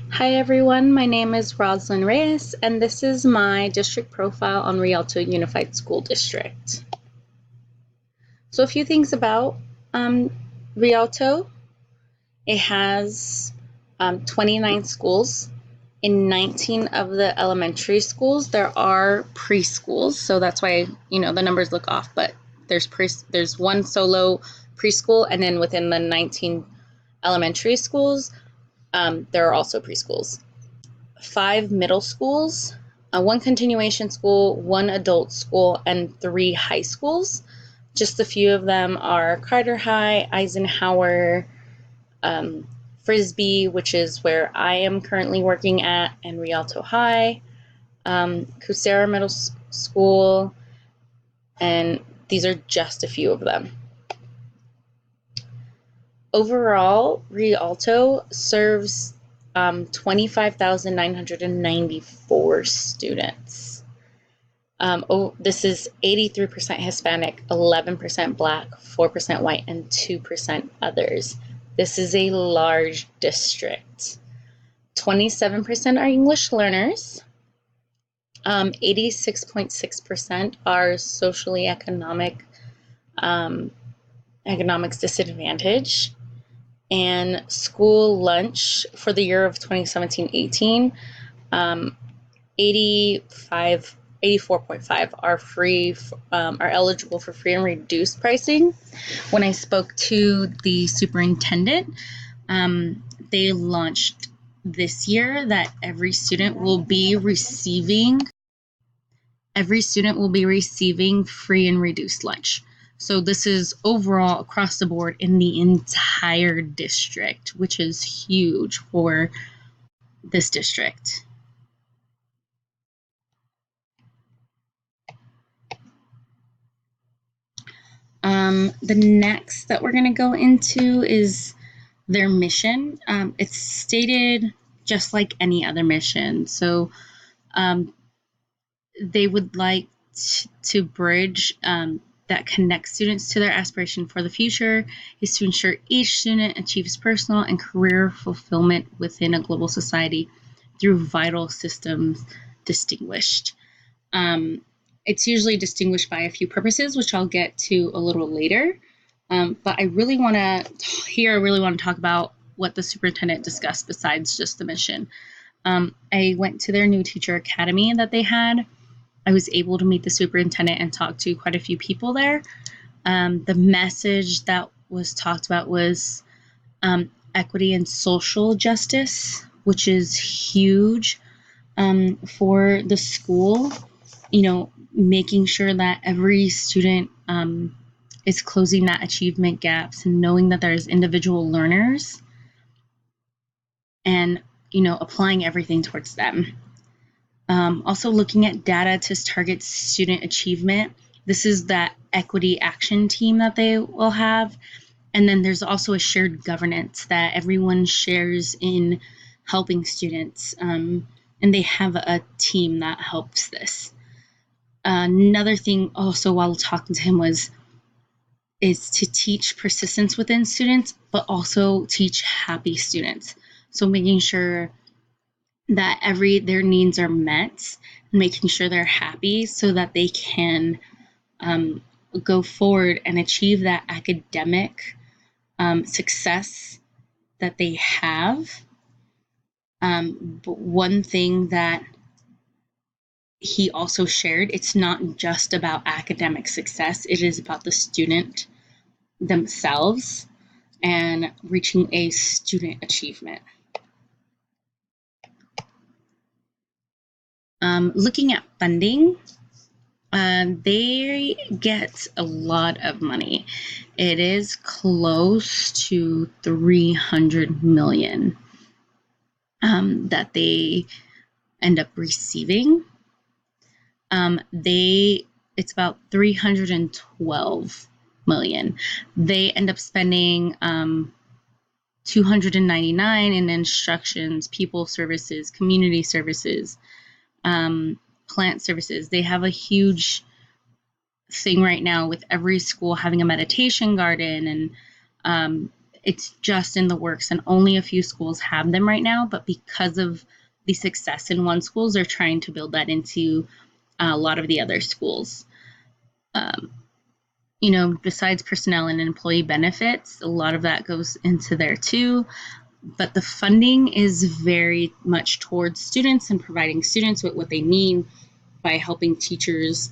Hi everyone, my name is Roslyn Reyes, and this is my district profile on Rialto Unified School District. So a few things about um, Rialto. It has 29 schools. In 19 of the elementary schools, there are preschools, so that's why the numbers look off. But there's one solo preschool, and then within the 19 elementary schools, there are also preschools. 5 middle schools, one continuation school, one adult school, and 3 high schools. Just a few of them are Carter High, Eisenhower, Frisbee, which is where I am currently working at, and Rialto High, Kucera Middle School, and these are just a few of them. Overall, Rialto serves 25,994 students. This is 83% Hispanic, 11% Black, 4% white, and 2% others. This is a large district. 27% are English learners. 86.6% are socially economics disadvantaged. And school lunch for the year of 2017-18, 84.5 are free, are eligible for free and reduced pricing. When I spoke to the superintendent, they launched this year that every student will be receiving free and reduced lunch. So this is overall across the board in the entire district, which is huge for this district. The next that we're going to go into is their mission. It's stated just like any other mission. So they would like to bridge that connects students to their aspiration for the future is to ensure each student achieves personal and career fulfillment within a global society through vital systems distinguished. It's usually distinguished by a few purposes, which I'll get to a little later. But I really want to talk about what the superintendent discussed besides just the mission. I went to their new teacher academy that they had. I was able to meet the superintendent and talk to quite a few people there. The message that was talked about was equity and social justice, which is huge for the school. Making sure that every student is closing that achievement gaps and knowing that there's individual learners and, applying everything towards them. Also looking at data to target student achievement. This is that equity action team that they will have. And then there's also a shared governance that everyone shares in helping students. And they have a team that helps this. Another thing also while talking to him is to teach persistence within students, but also teach happy students. So making sure that their needs are met, making sure they're happy so that they can go forward and achieve that academic success that they have. But one thing that he also shared, it's not just about academic success, it is about the student themselves and reaching a student achievement. Looking at funding, they get a lot of money. It is close to 300 million that they end up receiving. It's about 312 million. They end up spending 299 in instructions, people services, community services, plant services. They have a huge thing right now with every school having a meditation garden, and It's just in the works, and only a few schools have them right now. But because of the success in one schools, they're trying to build that into a lot of the other schools. Besides personnel and employee benefits, a lot of that goes into there too. But the funding is very much towards students and providing students with what they need by helping teachers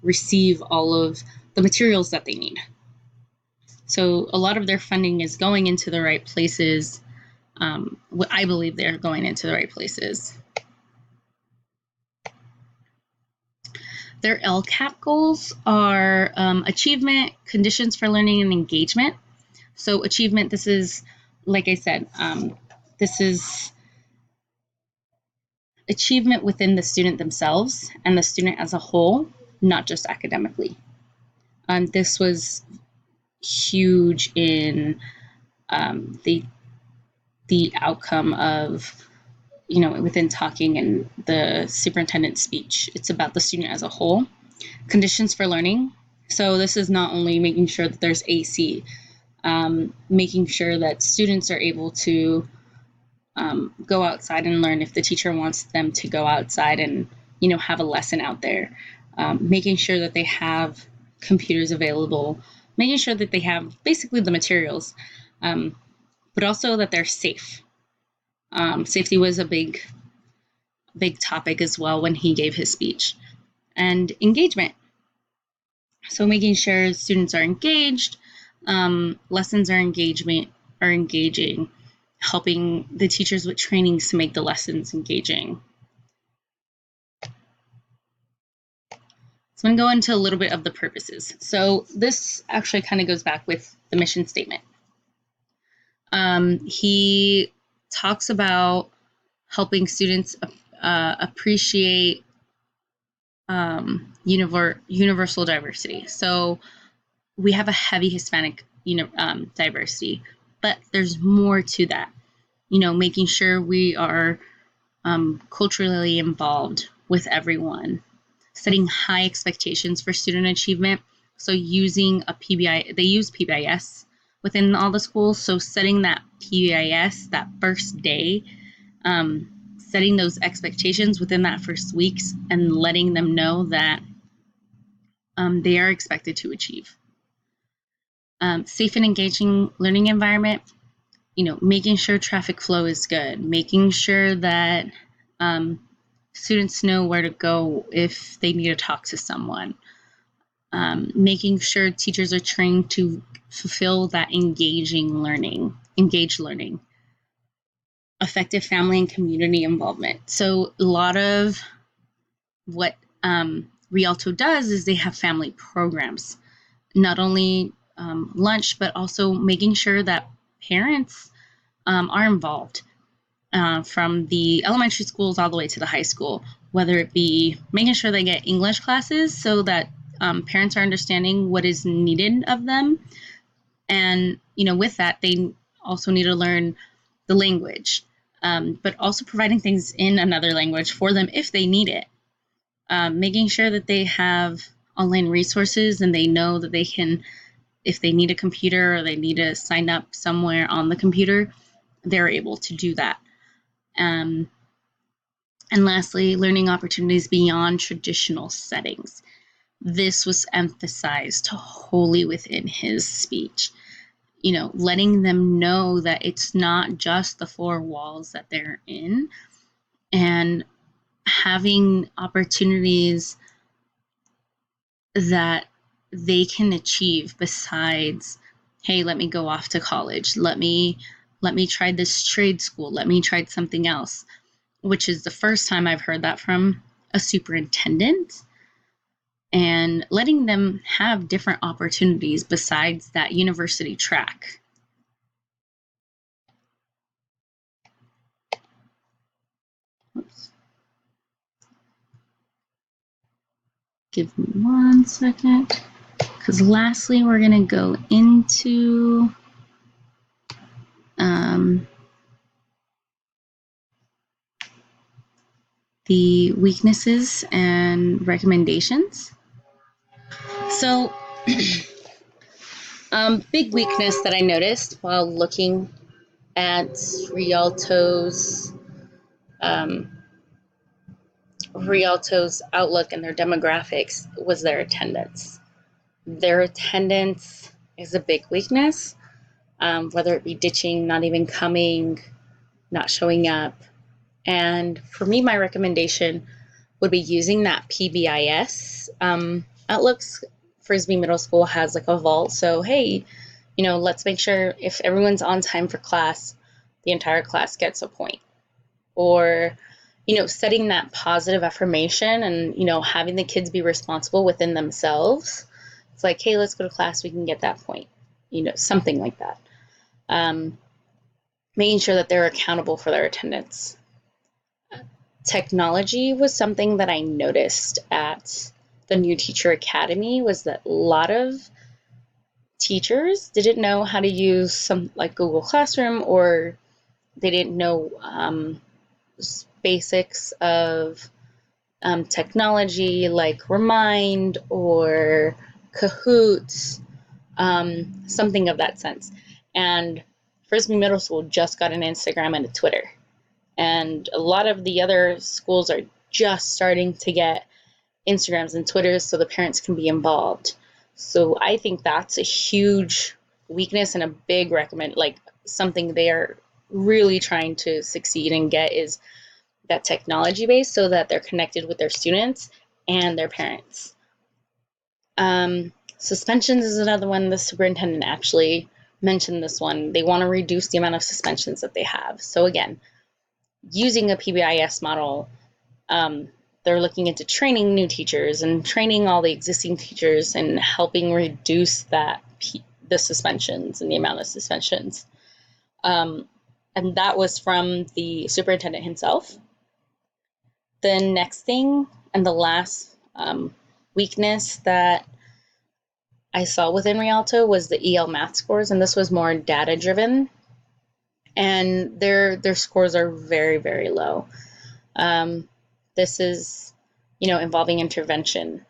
receive all of the materials that they need. So a lot of their funding is going into the right places. I believe they're going into the right places. Their LCAP goals are achievement, conditions for learning, and engagement. So achievement, this is, like I said, this is achievement within the student themselves and the student as a whole, not just academically. This was huge in the outcome of, within talking and the superintendent's speech. It's about the student as a whole. Conditions for learning. So this is not only making sure that there's AC, making sure that students are able to go outside and learn if the teacher wants them to go outside and, have a lesson out there. Making sure that they have computers available, making sure that they have basically the materials, but also that they're safe. Safety was a big topic as well when he gave his speech. And engagement. So making sure students are engaged, lessons are engaging, helping the teachers with trainings to make the lessons engaging. So I'm going to go into a little bit of the purposes. So this actually kind of goes back with the mission statement. He talks about helping students appreciate universal diversity. So we have a heavy Hispanic diversity, but there's more to that. Making sure we are culturally involved with everyone, setting high expectations for student achievement. So using a PBI, they use PBIS within all the schools. So setting that PBIS that first day, setting those expectations within that first weeks and letting them know that they are expected to achieve. Safe and engaging learning environment, making sure traffic flow is good, making sure that students know where to go if they need to talk to someone, making sure teachers are trained to fulfill that engaged learning, effective family and community involvement. So a lot of what Rialto does is they have family programs, not only lunch, but also making sure that parents are involved from the elementary schools all the way to the high school, whether it be making sure they get English classes so that parents are understanding what is needed of them. And, with that, they also need to learn the language, but also providing things in another language for them if they need it. Making sure that they have online resources and they know that they can, if they need a computer or they need to sign up somewhere on the computer, they're able to do that. And lastly, learning opportunities beyond traditional settings. This was emphasized wholly within his speech. Letting them know that it's not just the four walls that they're in, and having opportunities that they can achieve besides, hey, let me go off to college. Let me try this trade school. Let me try something else, which is the first time I've heard that from a superintendent. And letting them have different opportunities besides that university track. Oops. Give me 1 second, because lastly, we're going to go into the weaknesses and recommendations. So Big weakness that I noticed while looking at um, Rialto's outlook and their demographics was their attendance. Their attendance is a big weakness, whether it be ditching, not even coming, not showing up. And for me, my recommendation would be using that PBIS. Outlooks Frisbee Middle School has like a vault. So, hey, let's make sure if everyone's on time for class, the entire class gets a point. Or, setting that positive affirmation and, having the kids be responsible within themselves. It's like, hey, let's go to class, we can get that point. Something like that. Making sure that they're accountable for their attendance. Technology was something that I noticed at the New Teacher Academy, was that a lot of teachers didn't know how to use some like Google Classroom, or they didn't know basics of technology like Remind or Kahoots, something of that sense. And Frisbee Middle School just got an Instagram and a Twitter. And a lot of the other schools are just starting to get Instagrams and Twitters so the parents can be involved. So I think that's a huge weakness and a big recommend, like something they are really trying to succeed and get, is that technology base so that they're connected with their students and their parents. Suspensions is another one. The superintendent actually mentioned this one. They want to reduce the amount of suspensions that they have. So again, using a PBIS model, they're looking into training new teachers and training all the existing teachers and helping reduce the suspensions and the amount of suspensions. And that was from the superintendent himself. The next thing and the last weakness that I saw within Rialto was the EL math scores, and this was more data driven, and their scores are very, very low. This is, involving intervention,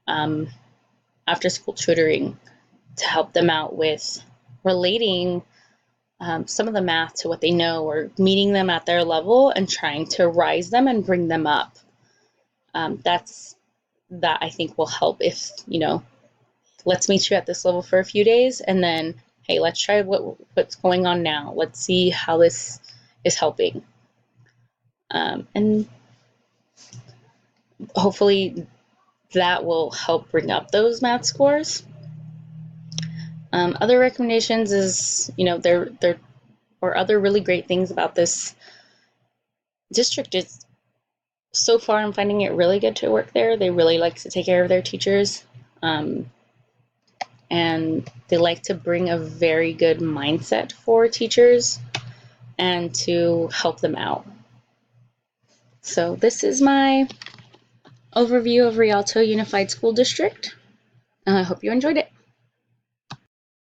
after school tutoring to help them out with relating some of the math to what they know, or meeting them at their level and trying to rise them and bring them up. That I think will help if, let's meet you at this level for a few days, and then, hey, let's try what's going on now. Let's see how this is helping. And hopefully that will help bring up those math scores. Other recommendations is, there or other really great things about this district is, so far I'm finding it really good to work there. They really like to take care of their teachers. And they like to bring a very good mindset for teachers and to help them out. So this is my overview of Rialto Unified School District. I hope you enjoyed it.